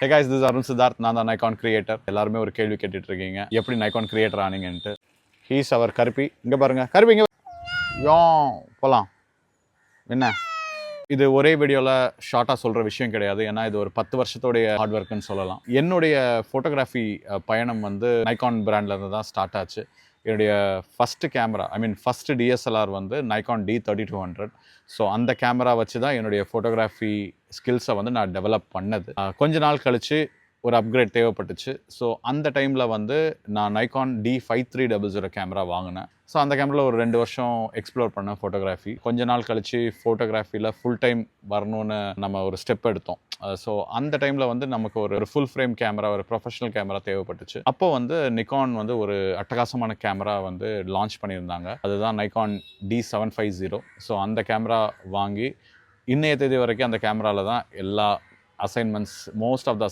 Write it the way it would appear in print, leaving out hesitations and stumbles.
Hey guys, this is Arun Siddharth. நான் தான் Nikon creator. எல்லாருமே ஒரு கேள்வி கேட்டுட்டு இருக்கீங்க, எப்படி Nikon creator ஆனீங்கன்ட்டு. He's our கருப்பி. இங்க பாருங்க, கருப்பி இங்க யோ போலாம். என்ன இது ஒரே வீடியோவில் ஷார்ட்டாக சொல்கிற விஷயம் கிடையாது. ஏன்னா இது ஒரு 10 வருஷத்தோடைய ஹார்ட் ஒர்க்குன்னு சொல்லலாம். என்னுடைய ஃபோட்டோகிராஃபி பயணம் வந்து நைகான் பிராண்ட்லேருந்து தான் ஸ்டார்ட் ஆச்சு. என்னுடைய ஃபஸ்ட்டு கேமரா, ஃபஸ்ட்டு டிஎஸ்எல்ஆர் வந்து நைகான் D3200. ஸோ அந்த கேமரா வச்சு தான் என்னுடைய ஃபோட்டோகிராஃபி ஸ்கில்ஸை வந்து நான் டெவலப் பண்ணது. கொஞ்ச நாள் கழித்து ஒரு அப்கிரேட் தேவைப்பட்டுச்சு. ஸோ அந்த டைமில் வந்து நான் நைகான் D5300 கேமரா வாங்கினேன். ஸோ அந்த கேமராவில் ஒரு 2 வருஷம் எக்ஸ்ப்ளோர் பண்ணேன் ஃபோட்டோகிராஃபி. கொஞ்ச நாள் கழித்து ஃபோட்டோகிராஃபியில் ஃபுல் டைம் வரணும்னு நம்ம ஒரு ஸ்டெப் எடுத்தோம். ஸோ அந்த டைமில் வந்து நமக்கு ஒரு ஃபுல் ஃப்ரேம் கேமரா, ஒரு ப்ரொஃபஷனல் கேமரா தேவைப்பட்டுச்சு. அப்போ வந்து நிக்கான் வந்து ஒரு அட்டகாசமான கேமரா வந்து லான்ச் பண்ணியிருந்தாங்க. அதுதான் நைகான் D750. ஸோ அந்த கேமரா வாங்கி இன்னைய தேதி வரைக்கும் அந்த கேமராவில் தான் எல்லா அசைன்மெண்ட்ஸ், மோஸ்ட் ஆஃப் த